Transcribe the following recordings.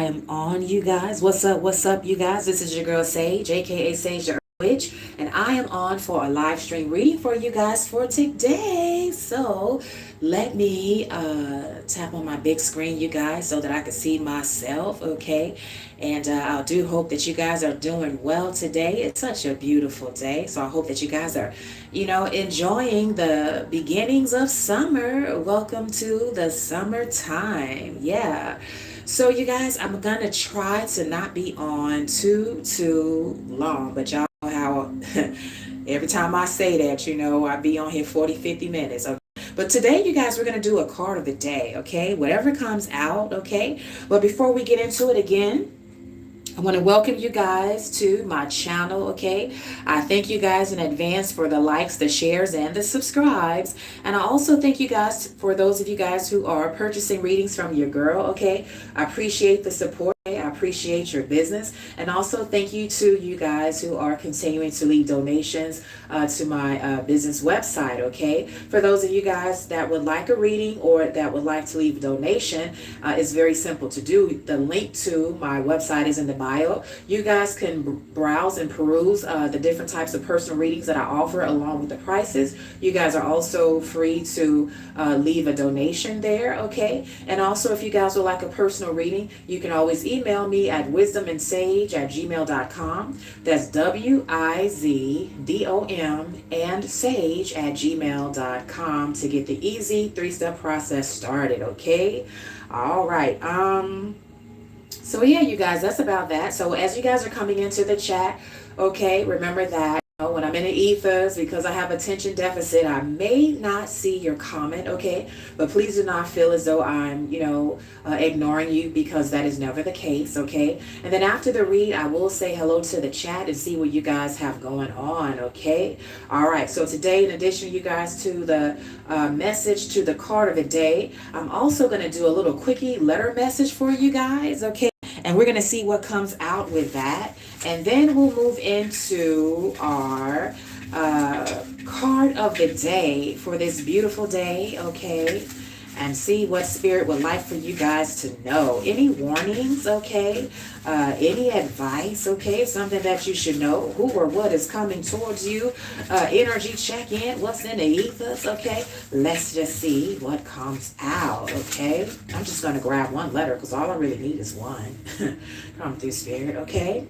am on, you guys. What's up, you guys? This is your girl Sage, aka Sage the Earth Witch, and I am on for a live stream reading for you guys for today. So let me tap on my big screen, you guys, so that I can see myself, okay? And I do hope that you guys are doing well today. It's such a beautiful day, so I hope that you guys are, enjoying the beginnings of summer. Welcome to the summertime. Yeah. So you guys, I'm gonna try to not be on too long, but y'all know how every time I say that, I be on here 40, 50 minutes. Okay? But today, you guys, we're gonna do a card of the day, okay? Whatever comes out, okay? But before we get into it again, I want to welcome you guys to my channel, okay? I thank you guys in advance for the likes, the shares, and the subscribes. And I also thank you guys for those of you guys who are purchasing readings from your girl, okay? I appreciate the support. I appreciate your business. And also thank you to you guys who are continuing to leave donations to my business website, okay? For those of you guys that would like a reading or that would like to leave a donation, it's very simple to do. The link to my website is in the bio. You guys can browse and peruse the different types of personal readings that I offer along with the prices. You guys are also free to leave a donation there, okay? And also if you guys would like a personal reading, you can always email me at WizdomandSage@gmail.com. That's WIZDOM and sage@gmail.com to get the easy 3-step process started, okay? All right. So yeah, you guys, that's about that. So as you guys are coming into the chat, okay, remember that when I'm in the ethers, because I have attention deficit, I may not see your comment, okay? But please do not feel as though I'm, ignoring you, because that is never the case, okay? And then after the read, I will say hello to the chat and see what you guys have going on, okay? All right, so today, in addition, you guys, to the message, to the card of the day, I'm also going to do a little quickie letter message for you guys, okay? And we're going to see what comes out with that. And then we'll move into our card of the day for this beautiful day, okay? And see what Spirit would like for you guys to know. Any warnings, okay? Any advice, okay? Something that you should know. Who or what is coming towards you. Energy check-in. What's in the ethers, okay? Let's just see what comes out, okay? I'm just going to grab one letter because all I really need is one. Come through, Spirit, okay?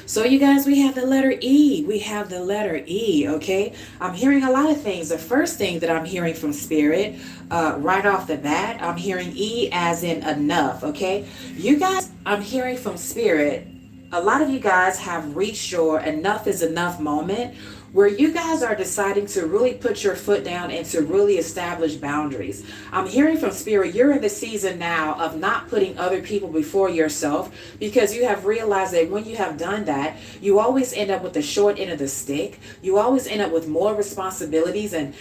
So you guys, we have the letter E. We have the letter E, okay? I'm hearing a lot of things. The first thing that I'm hearing from Spirit, right off the bat, I'm hearing E as in enough, okay? You guys, I'm hearing from Spirit, a lot of you guys have reached your enough is enough moment, where you guys are deciding to really put your foot down and to really establish boundaries. I'm hearing from Spirit, you're in the season now of not putting other people before yourself, because you have realized that when you have done that, you always end up with the short end of the stick. You always end up with more responsibilities and,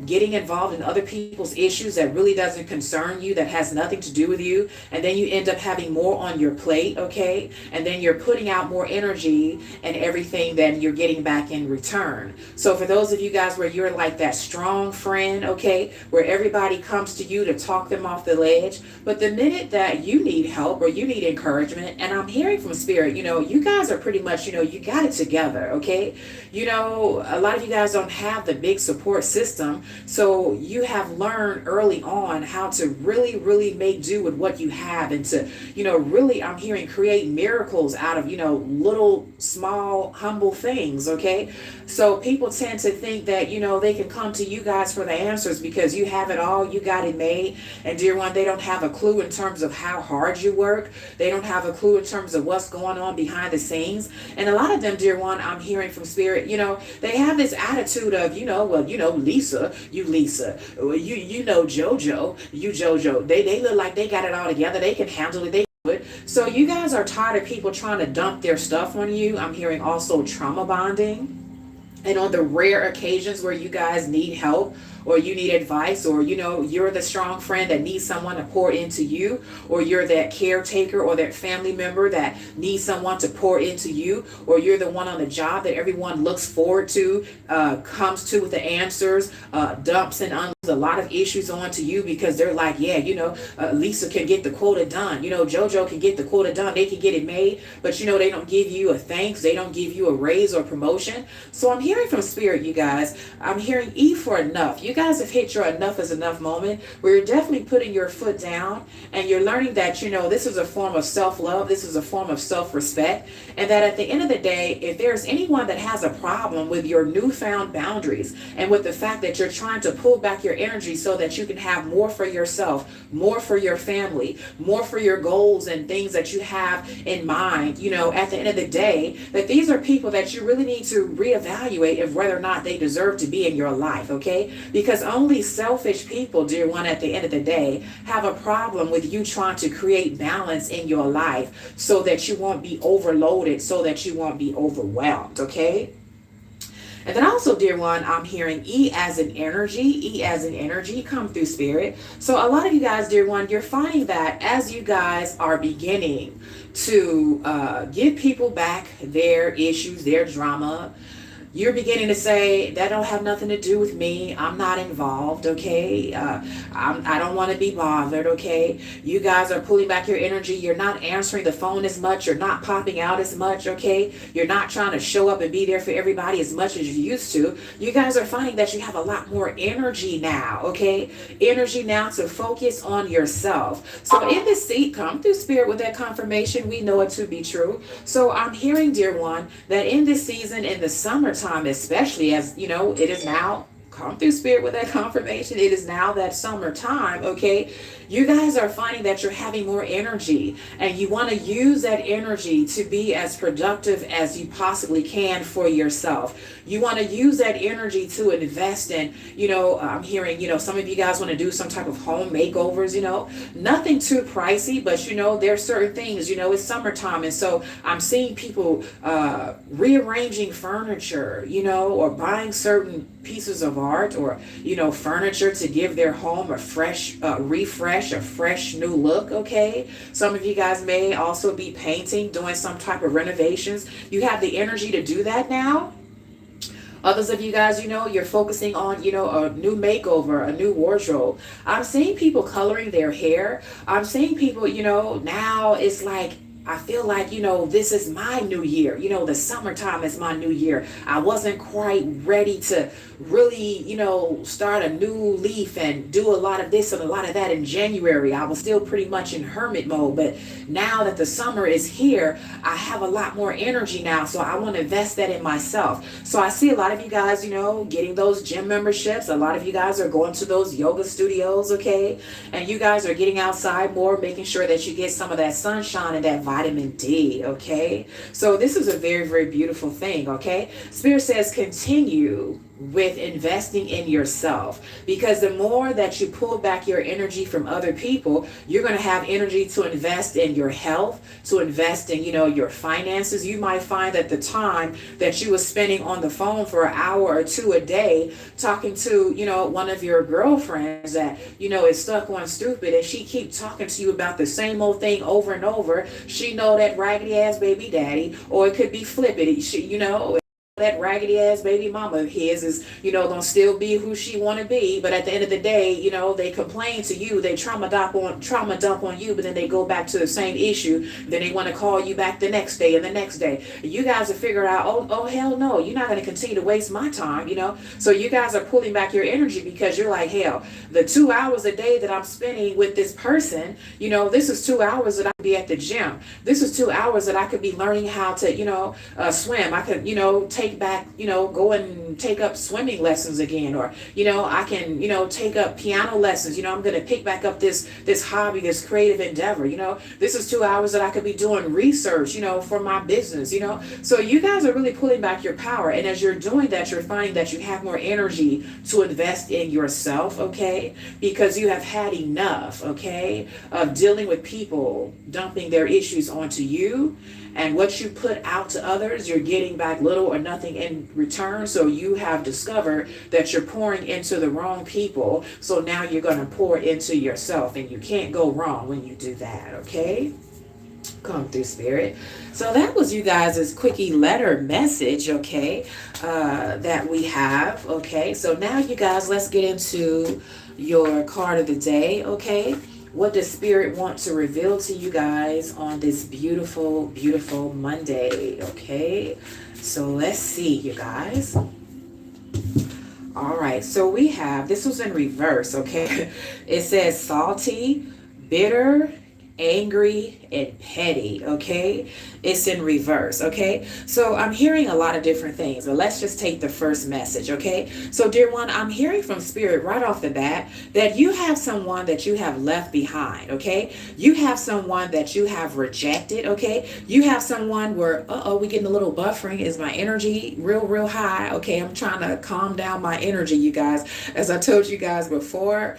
getting involved in other people's issues that really doesn't concern you, that has nothing to do with you. And then you end up having more on your plate, okay? And then you're putting out more energy and everything than you're getting back in return. So for those of you guys where you're like that strong friend, okay, where everybody comes to you to talk them off the ledge, but the minute that you need help or you need encouragement, and I'm hearing from Spirit, you guys are pretty much, you got it together, okay? A lot of you guys don't have the big support system, so you have learned early on how to really, really make do with what you have, and to, really, I'm hearing, create miracles out of, little, small, humble things, okay? So people tend to think that, they can come to you guys for the answers because you have it all, you got it made. And dear one, they don't have a clue in terms of how hard you work. They don't have a clue in terms of what's going on behind the scenes. And a lot of them, dear one, I'm hearing from Spirit, they have this attitude of, Lisa, you Lisa, you know Jojo, you Jojo. They look like they got it all together. They can handle it. So you guys are tired of people trying to dump their stuff on you. I'm hearing also trauma bonding. And on the rare occasions where you guys need help or you need advice, or, you're the strong friend that needs someone to pour into you, or you're that caretaker or that family member that needs someone to pour into you, or you're the one on the job that everyone looks forward to, comes to with the answers, dumps and unloads a lot of issues on to you because they're like, yeah, Lisa can get the quota done. JoJo can get the quota done. They can get it made, but they don't give you a thanks. They don't give you a raise or promotion. So I'm hearing from Spirit, you guys. I'm hearing E for enough. You guys have hit your enough is enough moment where you're definitely putting your foot down and you're learning that, this is a form of self-love. This is a form of self-respect. And that at the end of the day, if there's anyone that has a problem with your newfound boundaries and with the fact that you're trying to pull back your energy so that you can have more for yourself, more for your family, more for your goals and things that you have in mind, at the end of the day, that these are people that you really need to reevaluate of whether or not they deserve to be in your life, okay? Because only selfish people, dear one, at the end of the day, have a problem with you trying to create balance in your life so that you won't be overloaded, so that you won't be overwhelmed, okay? And then also, dear one, I'm hearing E as an energy, come through Spirit. So a lot of you guys, dear one, you're finding that as you guys are beginning to give people back their issues, their drama, you're beginning to say, that don't have nothing to do with me. I'm not involved, okay? I don't want to be bothered, okay? You guys are pulling back your energy. You're not answering the phone as much. You're not popping out as much, okay? You're not trying to show up and be there for everybody as much as you used to. You guys are finding that you have a lot more energy now, okay? Energy now to focus on yourself. So in this seat, come through Spirit with that confirmation. We know it to be true. So I'm hearing, dear one, that in this season, in the summertime, especially as it is now, come through Spirit with that confirmation, it is now that summertime, okay? You guys are finding that you're having more energy and you want to use that energy to be as productive as you possibly can for yourself. You want to use that energy to invest in, I'm hearing, some of you guys want to do some type of home makeovers, nothing too pricey, but there's certain things, it's summertime. And so I'm seeing people rearranging furniture, or buying certain pieces of art or, furniture to give their home a fresh refresh, a fresh new look, okay? Some of you guys may also be painting, doing some type of renovations. You have the energy to do that now. Others of you guys, you're focusing on, a new makeover, a new wardrobe. I'm seeing people coloring their hair. I'm seeing people, now it's like, I feel like, this is my new year. The summertime is my new year. I wasn't quite ready to really, start a new leaf and do a lot of this and a lot of that in January. I was still pretty much in hermit mode. But now that the summer is here, I have a lot more energy now. So I want to invest that in myself. So I see a lot of you guys, getting those gym memberships. A lot of you guys are going to those yoga studios, okay? And you guys are getting outside more, making sure that you get some of that sunshine and that vitamin D, okay? So this is a very, very beautiful thing, okay? Spirit says continue with investing in yourself, because the more that you pull back your energy from other people, you're going to have energy to invest in your health, to invest in, your finances. You might find that the time that you were spending on the phone for an hour or two a day talking to, one of your girlfriends that, is stuck on stupid and she keeps talking to you about the same old thing over and over. She know that raggedy ass baby daddy, or it could be flippity. That raggedy ass baby mama of his is, gonna still be who she wanna be, but at the end of the day, they complain to you, they trauma dump on you, but then they go back to the same issue, then they want to call you back the next day and the next day. You guys have figured out, oh hell no, you're not gonna continue to waste my time, So you guys are pulling back your energy because you're like, hell, the 2 hours a day that I'm spending with this person, this is 2 hours that I could be at the gym. This is 2 hours that I could be learning how to, swim. I could, take back, go and take up swimming lessons again, or I can take up piano lessons. I'm going to pick back up this hobby, this creative endeavor. This is 2 hours that I could be doing research for my business. So you guys are really pulling back your power, and as you're doing that, you're finding that you have more energy to invest in yourself, okay? Because you have had enough, okay, of dealing with people dumping their issues onto you. And what you put out to others, you're getting back little or nothing in return. So you have discovered that you're pouring into the wrong people. So now you're going to pour into yourself, and you can't go wrong when you do that, okay? Come through, Spirit. So that was you guys' quickie letter message, okay, that we have, okay? So now you guys, let's get into your card of the day, okay? What does Spirit want to reveal to you guys on this beautiful, beautiful Monday, okay? So let's see, you guys. All right, so we have, this was in reverse, okay? It says salty, bitter, angry, and petty, okay? It's in reverse, okay? So I'm hearing a lot of different things, but let's just take the first message, okay? So dear one, I'm hearing from Spirit right off the bat that you have someone that you have left behind, okay? You have someone that you have rejected, okay? You have someone where, we getting a little buffering. Is my energy real high? Okay, I'm trying to calm down my energy, you guys. As I told you guys before,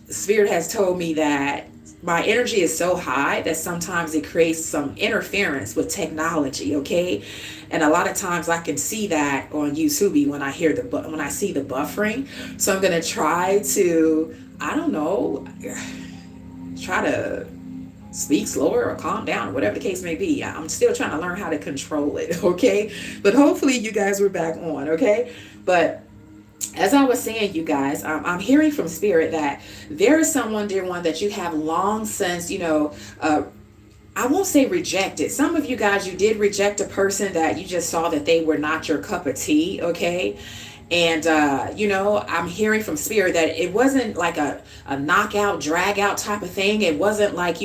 Spirit has told me that my energy is so high that sometimes it creates some interference with technology, okay? And a lot of times I can see that on YouTube when I hear when I see the buffering. So I'm gonna try to, I don't know, try to speak slower or calm down or whatever the case may be. I'm still trying to learn how to control it, okay? But hopefully you guys were back on, okay? But as I was saying, you guys, I'm hearing from Spirit that there is someone, dear one, that you have long since, I won't say rejected. Some of you guys, you did reject a person that you just saw that they were not your cup of tea, okay? And, I'm hearing from Spirit that it wasn't like a knockout, drag out type of thing. It wasn't like,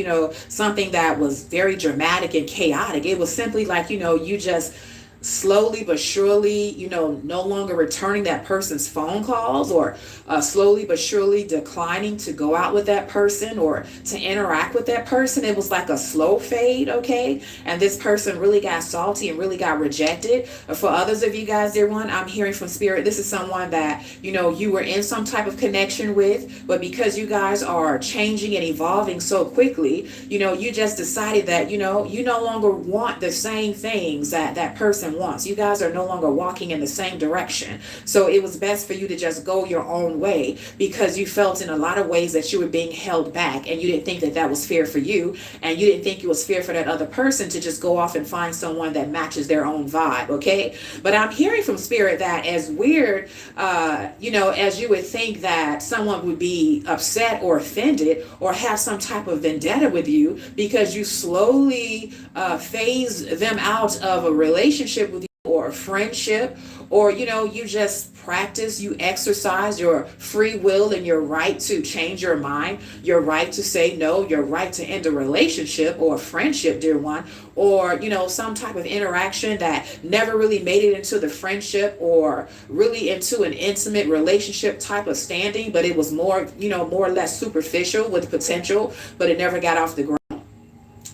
something that was very dramatic and chaotic. It was simply like, you just slowly but surely, no longer returning that person's phone calls, or slowly but surely declining to go out with that person or to interact with that person. It was like a slow fade, okay? And this person really got salty and really got rejected. For others of you guys, dear one, I'm hearing from Spirit, this is someone that, you were in some type of connection with, but because you guys are changing and evolving so quickly, you just decided that, you no longer want the same things that person wants. You guys are no longer walking in the same direction. So it was best for you to just go your own way, because you felt in a lot of ways that you were being held back, and you didn't think that was fair for you, and you didn't think it was fair for that other person to just go off and find someone that matches their own vibe, okay? But I'm hearing from Spirit that as weird, as you would think that someone would be upset or offended or have some type of vendetta with you because you slowly phase them out of a relationship with you or a friendship, or you just practice, you exercise your free will and your right to change your mind, your right to say no, your right to end a relationship or a friendship, dear one, or some type of interaction that never really made it into the friendship or really into an intimate relationship type of standing, but it was more more or less superficial with potential, but it never got off the ground.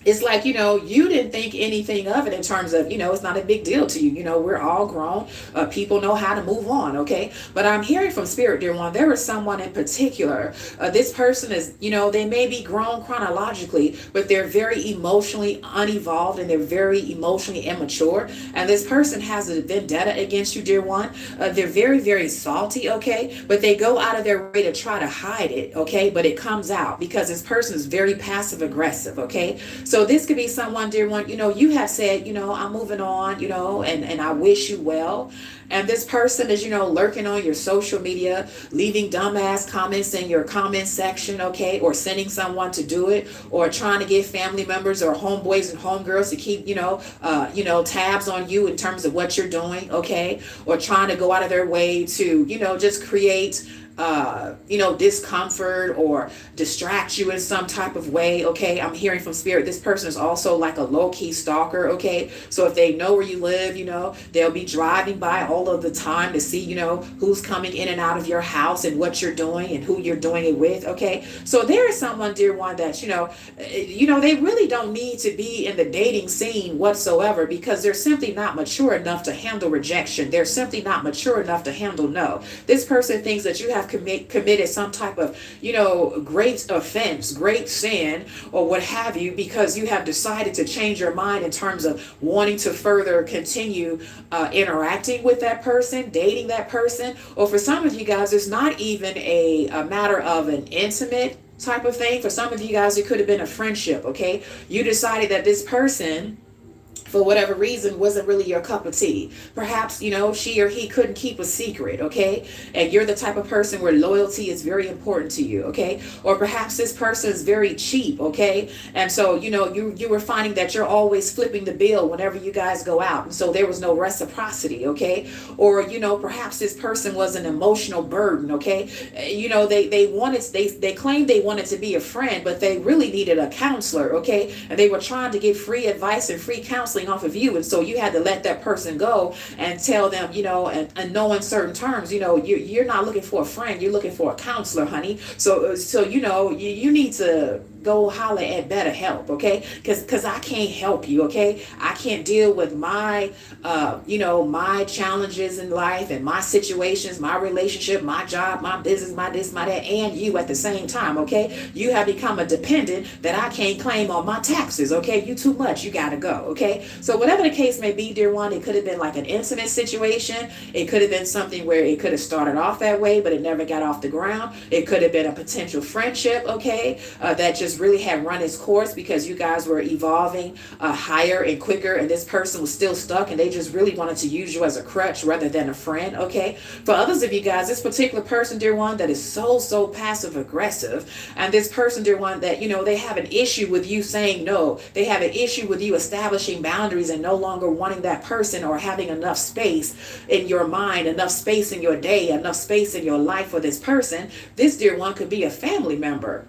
It's like, you didn't think anything of it in terms of, it's not a big deal to you. We're all grown. People know how to move on, okay? But I'm hearing from Spirit, dear one, there is someone in particular. This person is, they may be grown chronologically, but they're very emotionally unevolved and they're very emotionally immature. And this person has a vendetta against you, dear one. They're very, very salty, okay? But they go out of their way to try to hide it, okay? But it comes out because this person is very passive aggressive, okay? So this could be someone, dear one, you have said, I'm moving on, and I wish you well. And this person is, lurking on your social media, leaving dumbass comments in your comment section, okay, or sending someone to do it, or trying to get family members or homeboys and homegirls to keep, tabs on you in terms of what you're doing, okay, or trying to go out of their way to, just create discomfort or distract you in some type of way, okay? I'm hearing from Spirit, this person is also like a low-key stalker, okay? So if they know where you live, they'll be driving by all of the time to see, who's coming in and out of your house and what you're doing and who you're doing it with, okay? So there is someone, dear one, that, they really don't need to be in the dating scene whatsoever, because they're simply not mature enough to handle rejection. They're simply not mature enough to handle no. This person thinks that you have committed some type of, great offense, great sin, or what have you, because you have decided to change your mind in terms of wanting to further continue interacting with that person, dating that person. Or for some of you guys, it's not even a matter of an intimate type of thing. For some of you guys, it could have been a friendship, okay? You decided that this person, for whatever reason wasn't really your cup of tea. Perhaps, she or he couldn't keep a secret, okay? And you're the type of person where loyalty is very important to you, okay? Or perhaps this person is very cheap, okay? And so, you were finding that you're always flipping the bill whenever you guys go out. And so there was no reciprocity, okay? Or, perhaps this person was an emotional burden, okay? They claimed they wanted to be a friend, but they really needed a counselor, okay? And they were trying to get free advice and free counseling off of you. And so you had to let that person go and tell them, and know in certain terms, you're not looking for a friend, you're looking for a counselor, honey. So you need to go holler at better help, okay? Because I can't help you, okay? I can't deal with my my challenges in life and my situations, my relationship, my job, my business, my this, my that, and you at the same time, okay? You have become a dependent that I can't claim on my taxes, okay? You too much, you gotta go, okay? So whatever the case may be, dear one, it could have been like an intimate situation. It could have been something where it could have started off that way, but it never got off the ground. It could have been a potential friendship, okay? That just really had run its course because you guys were evolving higher and quicker, and this person was still stuck and they just really wanted to use you as a crutch rather than a friend, okay? For others of you guys, this particular person, dear one, that is so passive aggressive, and this person, dear one, that they have an issue with you saying no. They have an issue with you establishing boundaries and no longer wanting that person or having enough space in your mind, enough space in your day, enough space in your life for this person. This, dear one, could be a family member.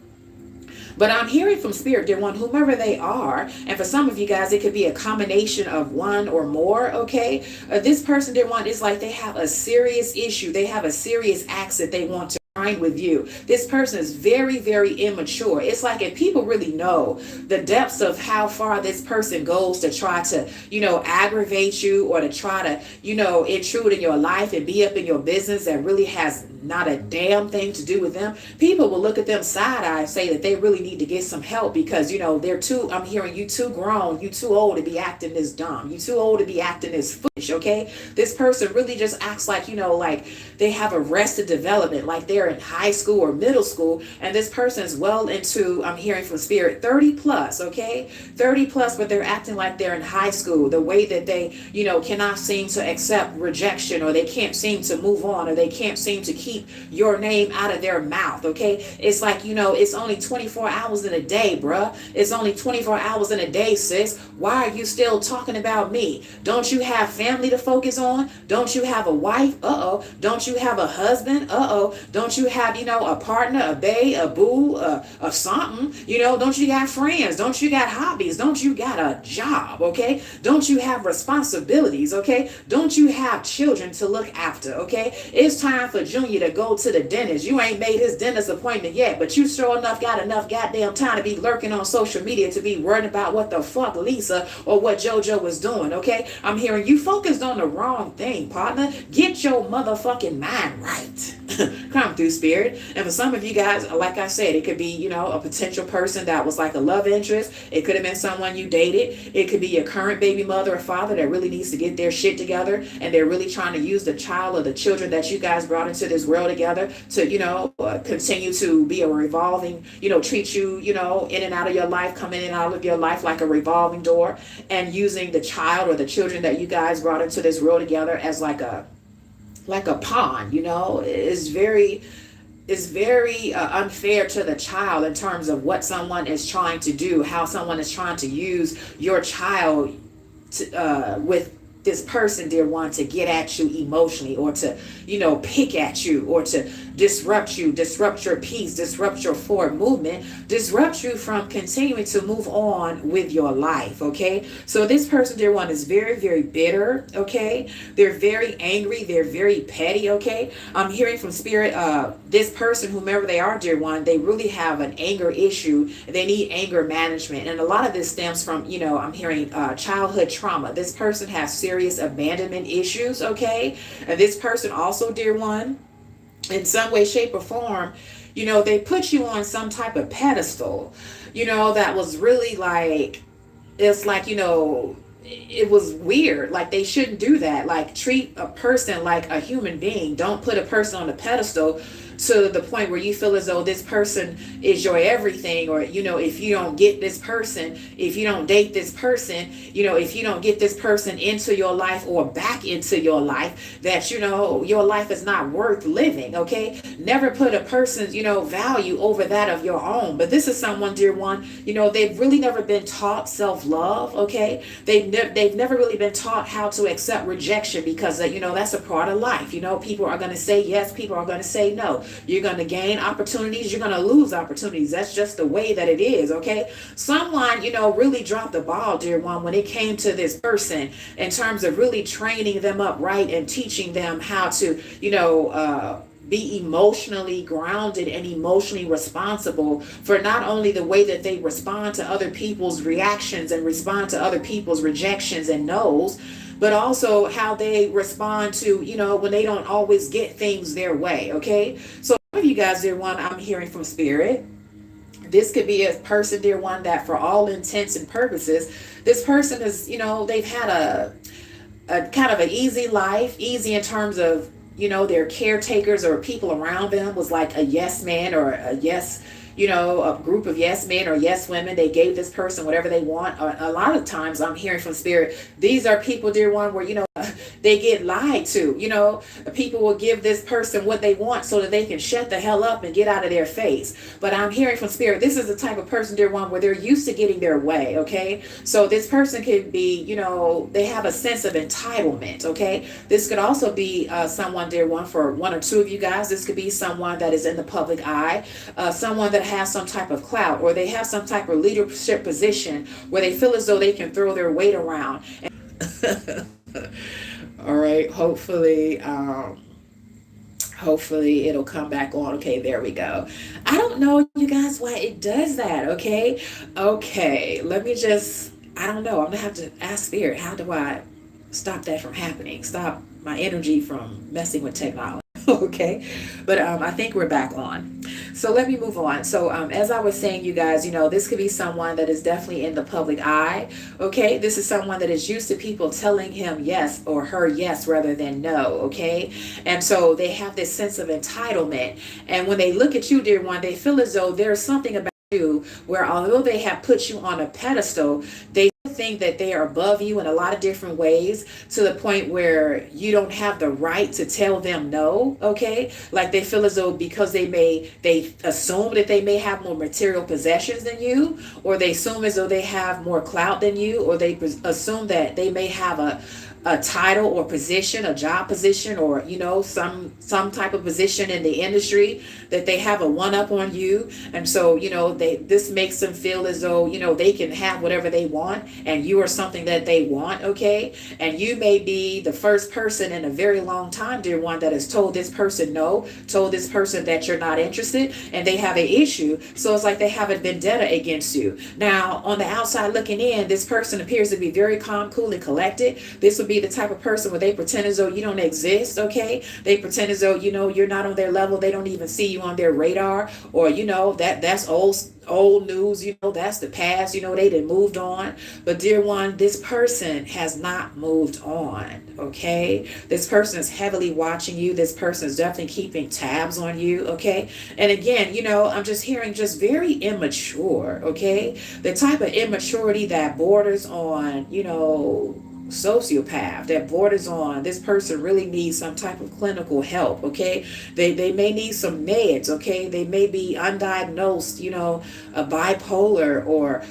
But I'm hearing from Spirit, dear one, whomever they are, and for some of you guys, it could be a combination of one or more, okay? This person, dear one, is like they have a serious issue. They have a serious axe that they want to find with you. This person is very immature. It's like if people really know the depths of how far this person goes to try to, aggravate you or to try to, intrude in your life and be up in your business that really has not a damn thing to do with them, people will look at them side-eye and say that they really need to get some help because, I'm hearing you too grown, you too old to be acting this dumb, you too old to be acting this foolish, okay? This person really just acts like, like they have arrested development, like they're in high school or middle school, and this person is well into, I'm hearing from Spirit, 30 plus, okay? 30 plus, but they're acting like they're in high school, the way that they, cannot seem to accept rejection, or they can't seem to move on, or they can't seem to keep your name out of their mouth, okay? It's like, it's only 24 hours in a day, bruh. It's only 24 hours in a day, sis. Why are you still talking about me? Don't you have family to focus on? Don't you have a wife? Uh-oh. Don't you have a husband? Uh-oh. Don't you have, a partner, a bae, a boo, a something? Don't you got friends? Don't you got hobbies? Don't you got a job, okay? Don't you have responsibilities, okay? Don't you have children to look after, okay? It's time for Junior to go to the dentist. You ain't made his dentist appointment yet, but you sure enough got enough goddamn time to be lurking on social media to be worried about what the fuck Lisa or what JoJo was doing, okay? I'm hearing you focused on the wrong thing, partner. Get your motherfucking mind right. Come through, Spirit. And for some of you guys, like I said, it could be, a potential person that was like a love interest. It could have been someone you dated. It could be your current baby mother or father that really needs to get their shit together, and they're really trying to use the child or the children that you guys brought into this world together to, continue to be a revolving, treat you, in and out of your life, come in and out of your life like a revolving door, and using the child or the children that you guys brought into this world together as like a pawn, is very unfair to the child in terms of what someone is trying to do, how someone is trying to use your child to, with this person, dear one, to get at you emotionally, or to, pick at you, or to disrupt you, disrupt your peace, disrupt your forward movement, disrupt you from continuing to move on with your life, okay? So this person, dear one, is very bitter, okay? They're very angry, they're very petty, okay? I'm hearing from Spirit, this person, whomever they are, dear one, they really have an anger issue. They need anger management, and a lot of this stems from, I'm hearing childhood trauma. This person has serious abandonment issues, okay? And this person also, dear one, in some way, shape, or form, they put you on some type of pedestal, that was really like, it's like, it was weird. Like, they shouldn't do that. Like, treat a person like a human being. Don't put a person on a pedestal, to the point where you feel as though this person is your everything, or if you don't get this person, if you don't date this person, if you don't get this person into your life or back into your life, that your life is not worth living. Okay, never put a person's value over that of your own. But this is someone, dear one, they've really never been taught self-love. Okay, they've never really been taught how to accept rejection, because that's a part of life. People are going to say yes, people are going to say no. You're going to gain opportunities, you're going to lose opportunities. That's just the way that it is. Okay, someone really dropped the ball, dear one, when it came to this person, in terms of really training them up right and teaching them how to be emotionally grounded and emotionally responsible for not only the way that they respond to other people's reactions and respond to other people's rejections and no's, but also how they respond to, when they don't always get things their way. Okay, so some of you guys, dear one, I'm hearing from spirit, this could be a person, dear one, that for all intents and purposes, this person is, they've had a kind of an easy life, easy in terms of, their caretakers or people around them was like a yes man or a yes, a group of yes men or yes women. They gave this person whatever they want. A lot of times I'm hearing from spirit, these are people, dear one, where, they get lied to. People will give this person what they want so that they can shut the hell up and get out of their face. But I'm hearing from spirit, this is the type of person, dear one, where they're used to getting their way. Okay, so this person could be, they have a sense of entitlement. Okay, this could also be someone, dear one, for one or two of you guys, this could be someone that is in the public eye, someone that has some type of clout, or they have some type of leadership position where they feel as though they can throw their weight around. All right, hopefully it'll come back on. Okay, there we go. I don't know, you guys, why it does that. Okay, let me just, I don't know, I'm gonna have to ask spirit, how do I stop that from happening, stop my energy from messing with technology? Okay, but I think we're back on. So let me move on. So as I was saying, you guys, this could be someone that is definitely in the public eye. Okay, this is someone that is used to people telling him yes or her yes rather than no. Okay, and so they have this sense of entitlement, and when they look at you, dear one, they feel as though there's something about you where, although they have put you on a pedestal, they think that they are above you in a lot of different ways, to the point where you don't have the right to tell them no. Okay, like they feel as though because they assume that they may have more material possessions than you, or they assume as though they have more clout than you, or they assume that they may have a title or position, a job position, or some type of position in the industry, that they have a one up on you. And so this makes them feel as though they can have whatever they want, and you are something that they want. Okay, and you may be the first person in a very long time, dear one, that has told this person no, told this person that you're not interested, and they have an issue. So it's like they have a vendetta against you. Now on the outside looking in, this person appears to be very calm, cool, and collected. This would be the type of person where they pretend as though you don't exist. Okay, they pretend as though you're not on their level. They don't even see you on their radar, or that's old news, that's the past, they done moved on. But dear one, this person has not moved on. Okay, this person is heavily watching you. This person is definitely keeping tabs on you. Okay, and again, I'm just hearing just very immature. Okay, the type of immaturity that borders on sociopath, that borders on this person really needs some type of clinical help. Okay, they may need some meds. Okay, they may be undiagnosed, a bipolar or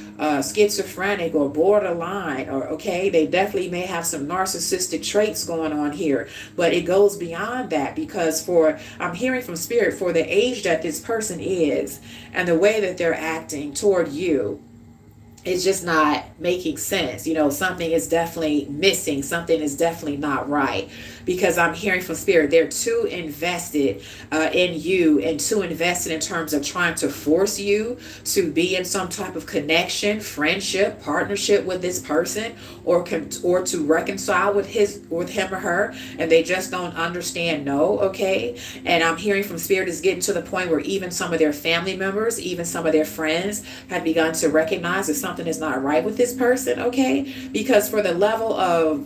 schizophrenic or borderline, or okay, they definitely may have some narcissistic traits going on here. But it goes beyond that, because I'm hearing from spirit, for the age that this person is and the way that they're acting toward you, it's just not making sense. Something is definitely missing. Something is definitely not right, because I'm hearing from spirit, they're too invested in you, and too invested in terms of trying to force you to be in some type of connection, friendship, partnership with this person, or to reconcile with him or her, and they just don't understand no. Okay, and I'm hearing from spirit is getting to the point where even some of their family members, even some of their friends, have begun to recognize that something is not right with this person. Okay, because for the level of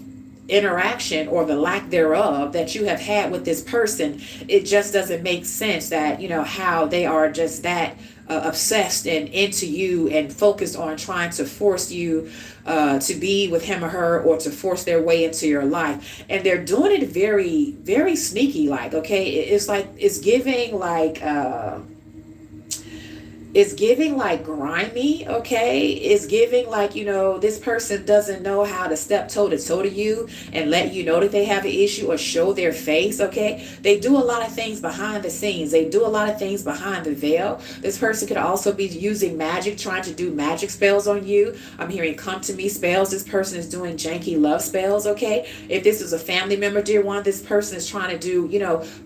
interaction or the lack thereof that you have had with this person, it just doesn't make sense that, how they are just that obsessed and into you and focused on trying to force you to be with him or her, or to force their way into your life. And they're doing it very, very sneaky like, okay? It's like, it's giving like grimy, okay? It's giving like, this person doesn't know how to step toe to toe to you and let you know that they have an issue or show their face, okay? They do a lot of things behind the scenes. They do a lot of things behind the veil. This person could also be using magic, trying to do magic spells on you. I'm hearing come to me spells. This person is doing janky love spells, okay? If this is a family member, dear one, this person is trying to do,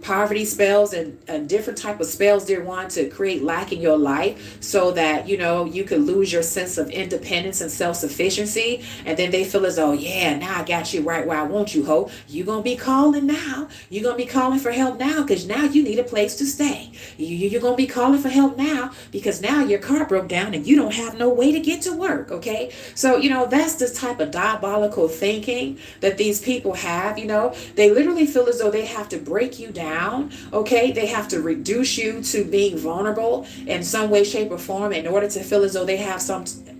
poverty spells and different type of spells, dear one, to create lack in your life, so that you could lose your sense of independence and self-sufficiency. And then they feel as though, yeah, now I got you right where I want you, ho. You're gonna be calling now. You're gonna be calling for help now, because now you need a place to stay. You're gonna be calling for help now because now your car broke down and you don't have no way to get to work, okay? So that's the type of diabolical thinking that these people have. They literally feel as though they have to break you down, okay? They have to reduce you to being vulnerable in some way, shape, or form, in order to feel as though they have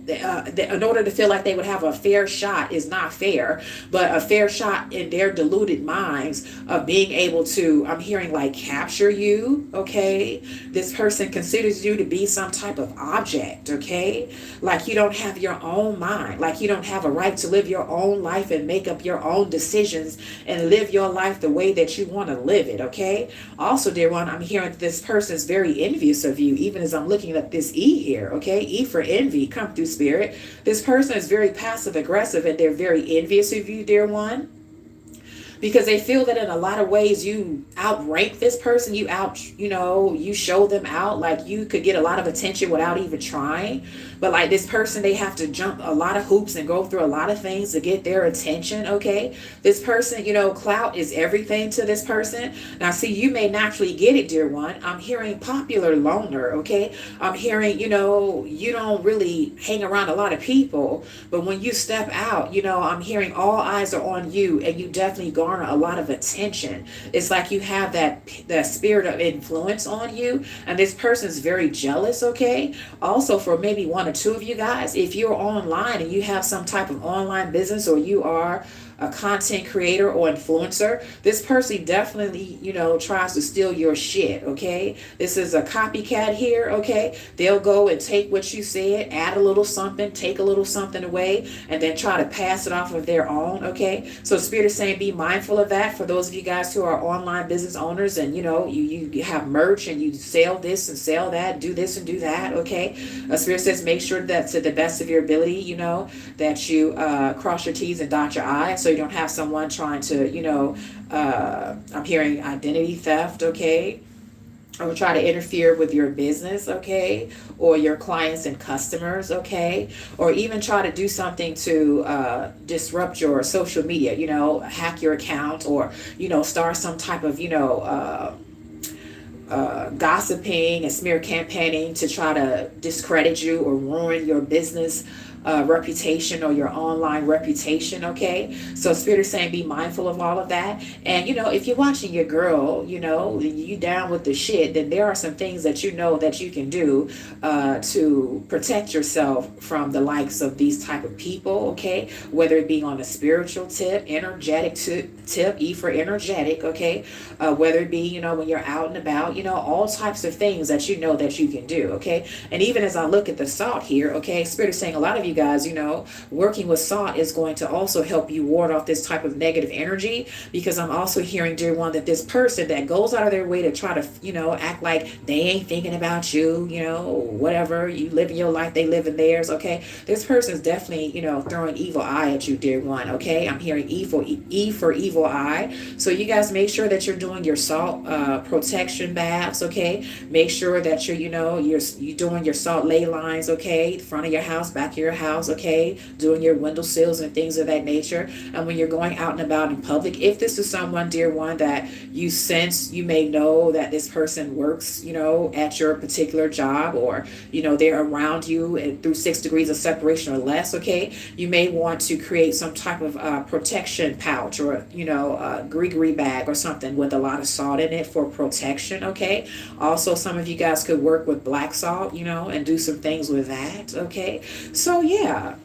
in order to feel like they would have a fair shot. Is not fair, but a fair shot in their deluded minds of being able to, I'm hearing like, capture you, okay? This person considers you to be some type of object, okay? Like you don't have your own mind, like you don't have a right to live your own life and make up your own decisions and live your life the way that you want to live it, okay? Also, dear one, I'm hearing that this person is very envious of you, even as I'm looking at this E here, okay? E for envy, come through spirit. This person is very passive aggressive and they're very envious of you, dear one, because they feel that in a lot of ways you outrank this person. You show them out, like you could get a lot of attention without even trying. But like this person, they have to jump a lot of hoops and go through a lot of things to get their attention, okay? This person, clout is everything to this person. Now, see, you may naturally get it, dear one. I'm hearing popular loner, okay? I'm hearing, you don't really hang around a lot of people, but when you step out, I'm hearing all eyes are on you and you definitely garner a lot of attention. It's like you have that spirit of influence on you, and this person's very jealous, okay? Also, for maybe one or two of you guys, if you're online and you have some type of online business, or you are a content creator or influencer, this person definitely, tries to steal your shit, okay? This is a copycat here, okay? They'll go and take what you said, add a little something, take a little something away, and then try to pass it off of their own, okay? So Spirit is saying be mindful of that for those of you guys who are online business owners and, you have merch and you sell this and sell that, do this and do that, okay? Spirit says make sure that to the best of your ability, that you cross your T's and dot your I's, so you don't have someone trying to, I'm hearing identity theft, okay? Or try to interfere with your business, okay? Or your clients and customers, okay? Or even try to do something to disrupt your social media, hack your account, or, start some type of, gossiping and smear campaigning to try to discredit you or ruin your business reputation or your online reputation, okay? So Spirit is saying be mindful of all of that. And if you're watching your girl, you down with the shit, then there are some things that that you can do to protect yourself from the likes of these type of people, okay? Whether it be on a spiritual tip, energetic tip, E for energetic, okay? Whether it be, when you're out and about, all types of things that that you can do, okay? And even as I look at the salt here, okay, Spirit is saying a lot of you guys, working with salt is going to also help you ward off this type of negative energy, because I'm also hearing, dear one, that this person that goes out of their way to try to, act like they ain't thinking about you, whatever, you live in your life, they live in theirs, okay? This person's definitely, throwing evil eye at you, dear one, okay? I'm hearing E for evil eye. So you guys make sure that you're doing your salt protection bath baths, okay? Make sure that you're doing your salt lay lines, okay? Front of your house, back of your house, okay? Doing your window sills and things of that nature. And when you're going out and about in public, if this is someone, dear one, that you sense, you may know that this person works, at your particular job, or, they're around you and through 6 degrees of separation or less, okay? You may want to create some type of protection pouch, or, a gree bag or something with a lot of salt in it for protection, okay? Also, some of you guys could work with black salt, and do some things with that, okay? So, yeah,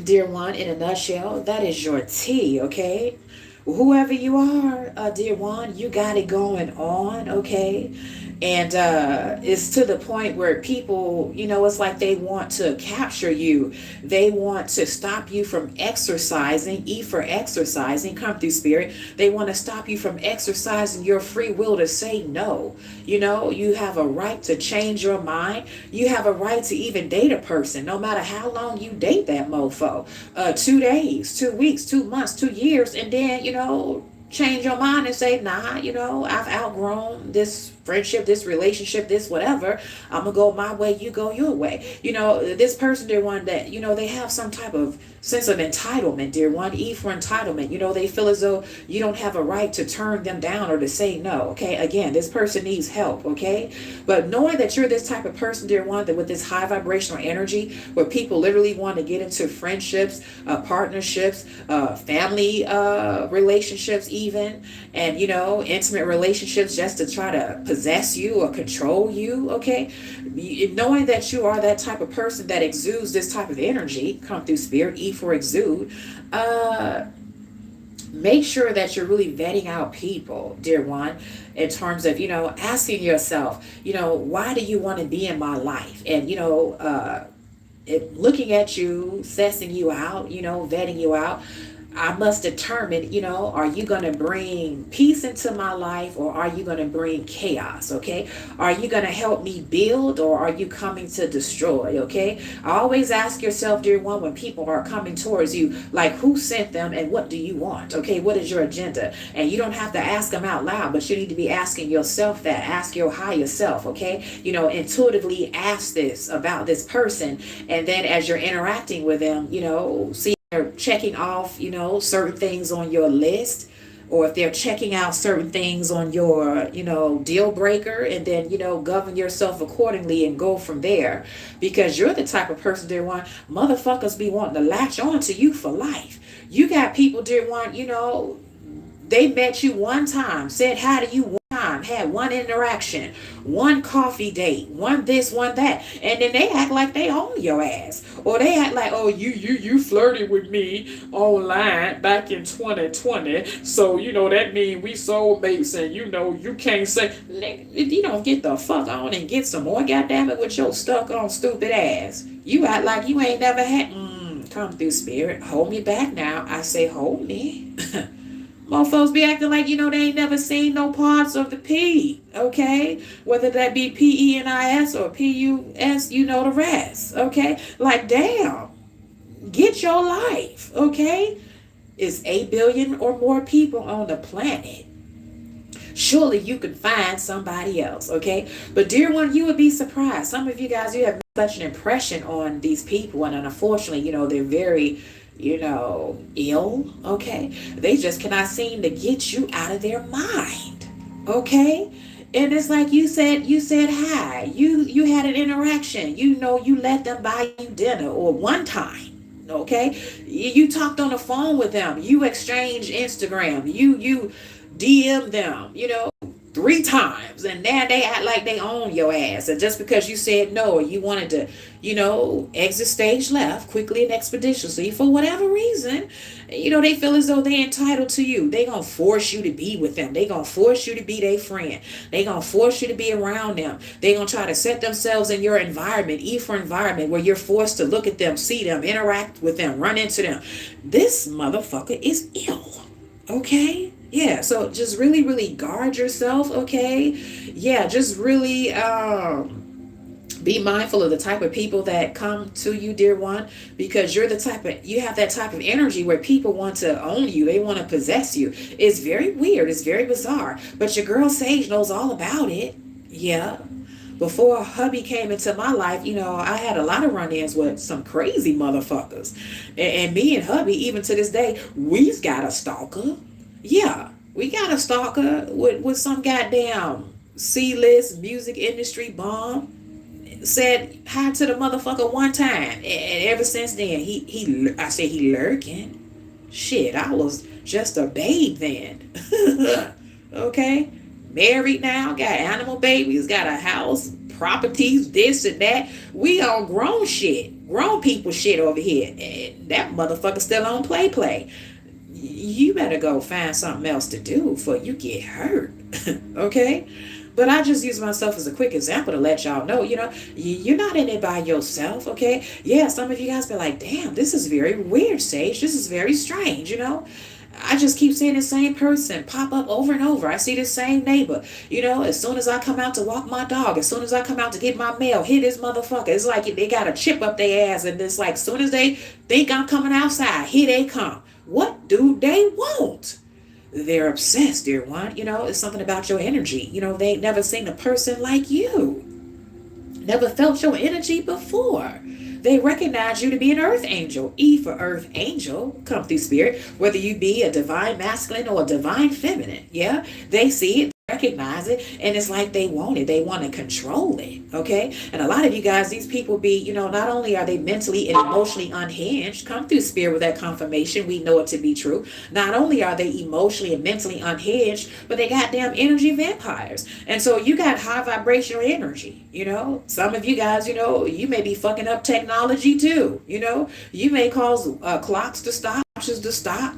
dear one, in a nutshell, that is your tea, okay? Whoever you are, dear one, you got it going on, okay? And it's to the point where people, it's like they want to capture you. They want to stop you from exercising. E for exercising, come through spirit. They want to stop you from exercising your free will to say no. You have a right to change your mind. You have a right to even date a person, no matter how long you date that mofo. 2 days, 2 weeks, 2 months, 2 years, and then, change your mind and say, nah, I've outgrown this friendship, this relationship, this whatever. I'm gonna go my way, you go your way. This person, dear one, that they have some type of sense of entitlement, dear one. E for entitlement. They feel as though you don't have a right to turn them down or to say no. Okay, again, this person needs help. Okay, but knowing that you're this type of person, dear one, that with this high vibrational energy, where people literally want to get into friendships, partnerships, family relationships, even, and intimate relationships, just to try to possess you or control you, okay? Knowing that you are that type of person that exudes this type of energy, come through spirit, E for exude, make sure that you're really vetting out people, dear one, in terms of, asking yourself, why do you want to be in my life? And, looking at you, assessing you out, vetting you out, I must determine, are you going to bring peace into my life, or are you going to bring chaos, okay? Are you going to help me build, or are you coming to destroy, okay? Always ask yourself, dear one, when people are coming towards you, like, who sent them and what do you want, okay? What is your agenda? And you don't have to ask them out loud, but you need to be asking yourself that. Ask your higher self, okay? Intuitively ask this about this person, and then as you're interacting with them, see they're checking off, certain things on your list, or if they're checking out certain things on your, deal breaker, and then, govern yourself accordingly and go from there. Because you're the type of person, dear one, motherfuckers be wanting to latch on to you for life. You got people, dear one, they met you one time, said hi to you one time, had one interaction, one coffee date, one this, one that, and then they act like they own your ass, or they act like, oh, you flirted with me online back in 2020, so that means we soulmates, and you can't say, if you don't get the fuck on and get some more, goddamn it, with your stuck on stupid ass. You act like you ain't never had. Come through spirit, hold me back now. I say hold me. Motherfuckers be acting like, they ain't never seen no parts of the P, okay? Whether that be PENIS or PUS, the rest, okay? Like, damn, get your life, okay? It's 8 billion or more people on the planet. Surely you could find somebody else, okay? But dear one, you would be surprised. Some of you guys, you have such an impression on these people, and unfortunately, they're very ill, okay? They just cannot seem to get you out of their mind, okay? And it's like you said hi. You had an interaction. You let them buy you dinner, or one time, okay? You talked on the phone with them. You exchanged Instagram. You DM them, 3 times, and now they act like they own your ass. And just because you said no, or you wanted to, exit stage left quickly and expeditiously for whatever reason, they feel as though they're entitled to you. They gonna force you to be with them. They gonna force you to be their friend. They gonna force you to be around them. They gonna try to set themselves in your environment, E for environment, where you're forced to look at them, see them, interact with them, run into them. This motherfucker is ill, okay? Yeah, so just really, really guard yourself, okay? Yeah, just really Be mindful of the type of people that come to you, dear one, because you have that type of energy where people want to own you. They want to possess you. It's very weird. It's very bizarre. But your girl Sage knows all about it. Yeah. Before hubby came into my life, I had a lot of run-ins with some crazy motherfuckers. And me and hubby, even to this day, we've got a stalker. Yeah. We got a stalker with some goddamn C-list music industry bomb. Said hi to the motherfucker one time, and ever since then I say he lurking. Shit, I was just a babe then. Okay, married now, got animal babies, got a house, properties, this and that. We all grown people shit over here, and that motherfucker still on play. You better go find something else to do before you get hurt. Okay. But I just use myself as a quick example to let y'all know, you're not in it by yourself, okay? Yeah, some of you guys be like, damn, this is very weird, Sage. This is very strange, I just keep seeing the same person pop up over and over. I see the same neighbor, as soon as I come out to walk my dog, as soon as I come out to get my mail, hit this motherfucker. It's like they got a chip up their ass, and it's like, as soon as they think I'm coming outside, here they come. What do they want? They're obsessed, dear one. It's something about your energy. They ain't never seen a person like you. Never felt your energy before. They recognize you to be an earth angel. E for earth angel, come through spirit. Whether you be a divine masculine or a divine feminine. Yeah, they see it, recognize it, and it's like they want it. They want to control it. Okay, and a lot of you guys, these people be, not only are they mentally and emotionally unhinged, come through spirit with that confirmation, we know it to be true. Not only are they emotionally and mentally unhinged, but they goddamn energy vampires. And so you got high vibrational energy. Some of you guys, you may be fucking up technology too. You may cause clocks to stop, watches to stop.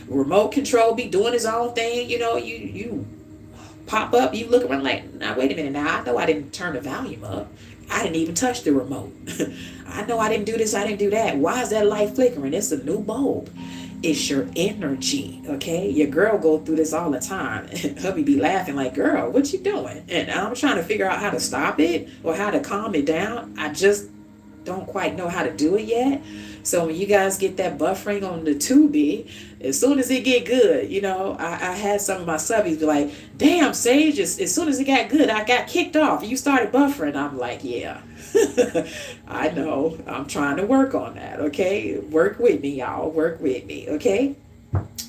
Remote control be doing its own thing. You pop up, you look around like, now wait a minute, now I know I didn't turn the volume up. I didn't even touch the remote. I know I didn't do this, I didn't do that. Why is that light flickering? It's a new bulb. It's your energy, okay? Your girl go through this all the time. Hubby be laughing like, girl, what you doing? And I'm trying to figure out how to stop it or how to calm it down. I just don't quite know how to do it yet. So when you guys get that buffering on the 2B, as soon as it get good, I had some of my subbies be like, damn, Sage, as soon as it got good, I got kicked off. You started buffering. I'm like, yeah, I know. I'm trying to work on that, okay? Work with me, y'all. Work with me, okay?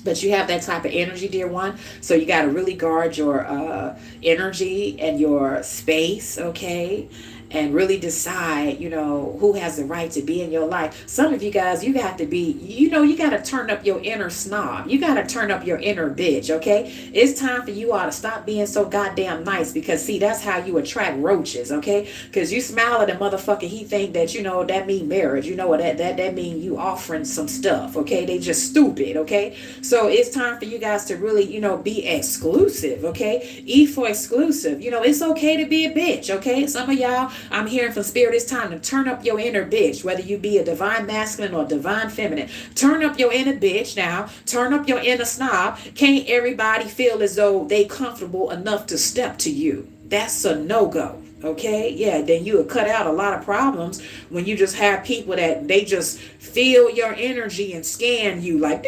But you have that type of energy, dear one. So you got to really guard your energy and your space, okay? And really decide, who has the right to be in your life. Some of you guys, you have to be, you got to turn up your inner snob. You got to turn up your inner bitch, okay? It's time for you all to stop being so goddamn nice, because, see, that's how you attract roaches, okay? Because you smile at a motherfucker, he think that, that mean marriage. That mean you offering some stuff, okay? They just stupid, okay? So it's time for you guys to really, be exclusive, okay? E for exclusive. It's okay to be a bitch, okay? Some of y'all, I'm hearing from spirit, it's time to turn up your inner bitch, whether you be a divine masculine or divine feminine. Turn up your inner bitch now. Turn up your inner snob. Can't everybody feel as though they comfortable enough to step to you? That's a no-go. Okay, yeah, then you would cut out a lot of problems when you just have people that they just feel your energy and scan you like,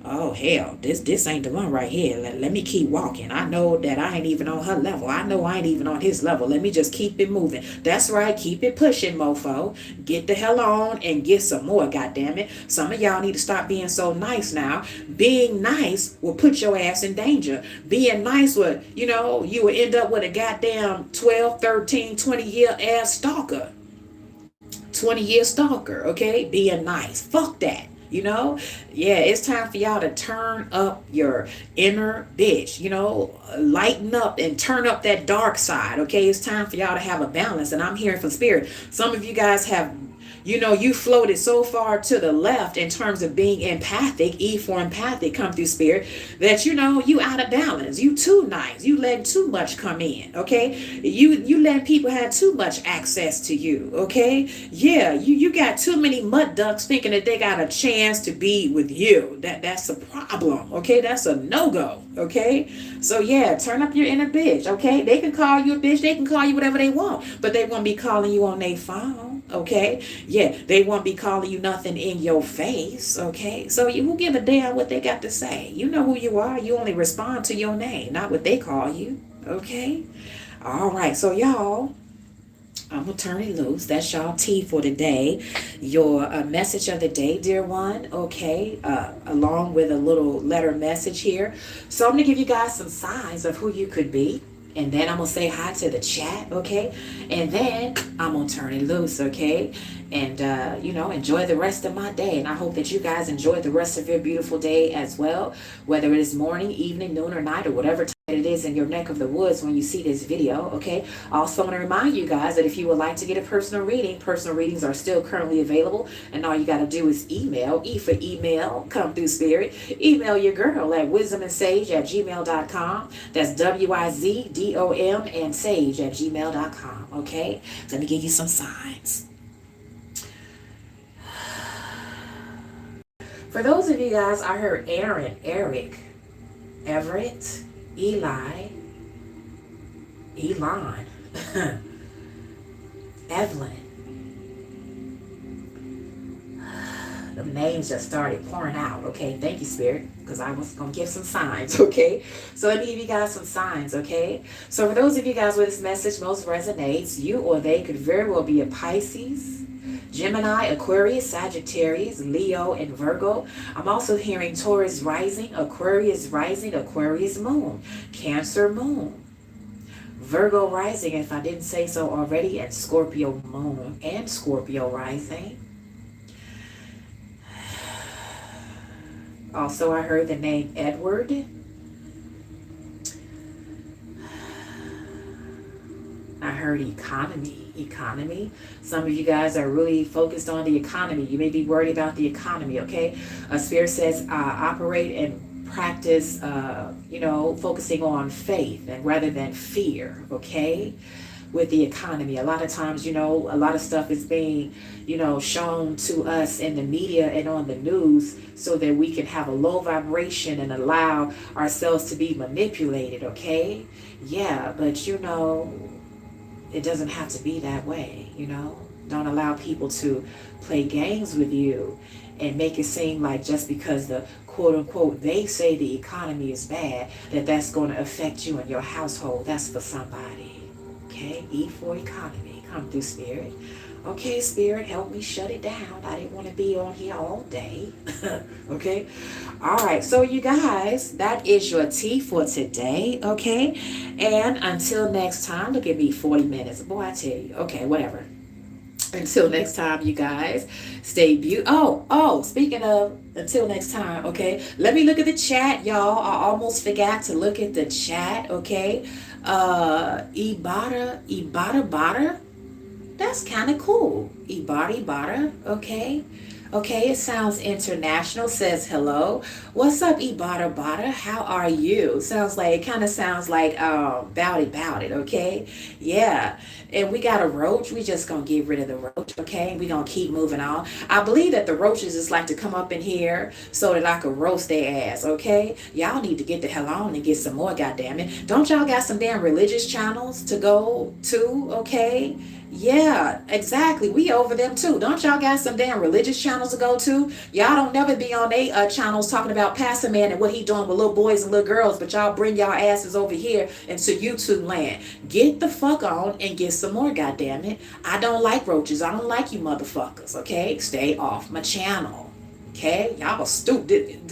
oh hell, this ain't the one right here. Let me keep walking. I know that I ain't even on her level. I know I ain't even on his level. Let me just keep it moving. That's right, keep it pushing, mofo. Get the hell on and get some more, goddammit. Some of y'all need to stop being so nice now. Being nice will put your ass in danger. Being nice would, you will end up with a goddamn 12, 13, 20-year ass stalker. 20-year stalker, okay? Being nice. Fuck that. Yeah, it's time for y'all to turn up your inner bitch, lighten up and turn up that dark side, okay? It's time for y'all to have a balance. And I'm hearing from spirit, some of you guys have You floated so far to the left in terms of being empathic, E for empathic, come through spirit, that you out of balance. You too nice. You letting too much come in, okay? You letting people have too much access to you, okay? Yeah, you got too many mud ducks thinking that they got a chance to be with you. That's a problem, okay? That's a no-go, okay? So yeah, turn up your inner bitch, okay? They can call you a bitch, they can call you whatever they want, but they won't be calling you on their phone, okay? Yeah, they won't be calling you nothing in your face, okay? So you will give a damn what they got to say. You know who you are. You only respond to your name, not what they call you, okay? All right, so y'all, I'm going to turn it loose. That's y'all tea for today. Your message of the day, dear one, okay, along with a little letter message here. So I'm going to give you guys some signs of who you could be. And then I'm going to say hi to the chat, okay? And then I'm going to turn it loose, okay? And, enjoy the rest of my day. And I hope that you guys enjoy the rest of your beautiful day as well, whether it is morning, evening, noon, or night, or whatever time it is in your neck of the woods when you see this video, okay? I also want to remind you guys that if you would like to get a personal readings are still currently available. And all you got to do is email, E for email, come through spirit. Email your girl at WizdomandSage@gmail.com. That's WIZDOM and Sage@gmail.com, okay? Let me give you some signs. For those of you guys, I heard Aaron, Eric, Everett, Eli, Elon, Evelyn. The names just started pouring out, okay? Thank you, Spirit, because I was going to give some signs, okay? So let me give you guys some signs, okay? So for those of you guys where this message most resonates, you or they could very well be a Pisces, Gemini, Aquarius, Sagittarius, Leo, and Virgo. I'm also hearing Taurus rising, Aquarius moon, Cancer moon, Virgo rising, if I didn't say so already, and Scorpio moon and Scorpio rising. Also, I heard the name Edward. I heard economy. Some of you guys are really focused on the economy. You may be worried about the economy, okay? Spirit says operate and practice, focusing on faith and rather than fear, okay? With the economy, a lot of times, a lot of stuff is being, shown to us in the media and on the news so that we can have a low vibration and allow ourselves to be manipulated, okay? Yeah, but it doesn't have to be that way, Don't allow people to play games with you and make it seem like just because the quote unquote they say the economy is bad, that's going to affect you and your household. That's for somebody. Okay, E for economy. Come through, Spirit. Okay, Spirit, help me shut it down. I didn't want to be on here all day. Okay. All right. So you guys, that is your tea for today. Okay. And until next time, look at me, 40 minutes. Boy, I tell you. Okay, whatever. Until next time, you guys, stay beautiful. Speaking of until next time, okay, let me look at the chat, y'all. I almost forgot to look at the chat, okay. Ibada, that's kind of cool. Ibada, okay. Okay, it sounds international, says hello. What's up, Ibada? How are you? It kind of sounds like bout it, okay? Yeah. And we got a roach. We just gonna get rid of the roach, okay? We gonna keep moving on. I believe that the roaches just like to come up in here so that I could roast their ass, okay? Y'all need to get the hell on and get some more, goddammit. Don't y'all got some damn religious channels to go to, okay? Yeah, exactly. We over them too. Don't y'all got some damn religious channels to go to? Y'all don't never be on they channels talking about Pastor Man and what he doing with little boys and little girls, but y'all bring y'all asses over here into YouTube land. Get the fuck on and get some more, goddammit. I don't like roaches. I don't like you motherfuckers, okay? Stay off my channel, okay? Y'all are stupid.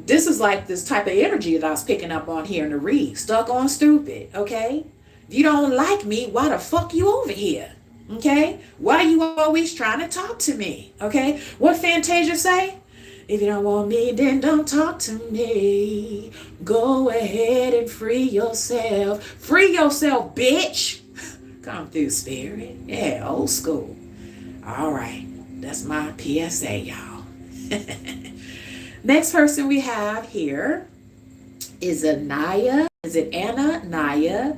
This is like this type of energy that I was picking up on here in the read. Stuck on stupid, okay? If you don't like me, why the fuck you over here? Okay? Why are you always trying to talk to me? Okay? What Fantasia say? If you don't want me, then don't talk to me. Go ahead and free yourself. Free yourself, bitch. Come through, Spirit. Yeah, old school. All right. That's my PSA, y'all. Next person we have here is Anaya. Is it Anna? Naya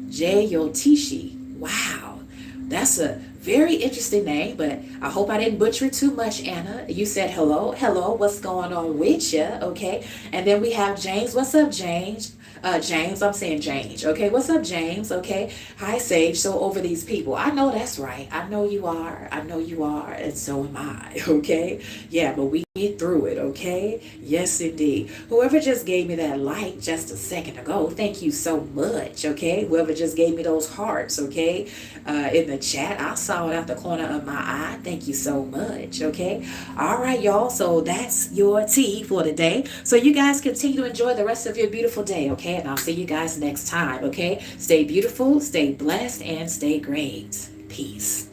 Jayotishi. Wow. That's a very interesting name, but I hope I didn't butcher it too much, Anna. You said hello. Hello. What's going on with you? Okay. And then we have James. What's up, James? James, I'm saying James. Okay, what's up, James? Okay, hi, Sage. So over these people, I know that's right. I know you are. I know you are, and so am I. Okay, yeah, but we get through it. Okay, yes, indeed. Whoever just gave me that like just a second ago, thank you so much. Okay, whoever just gave me those hearts. Okay, in the chat, I saw it out the corner of my eye. Thank you so much. Okay, all right, y'all. So that's your tea for today. So you guys continue to enjoy the rest of your beautiful day. Okay. And I'll see you guys next time, okay? Stay beautiful, stay blessed, and stay great. Peace.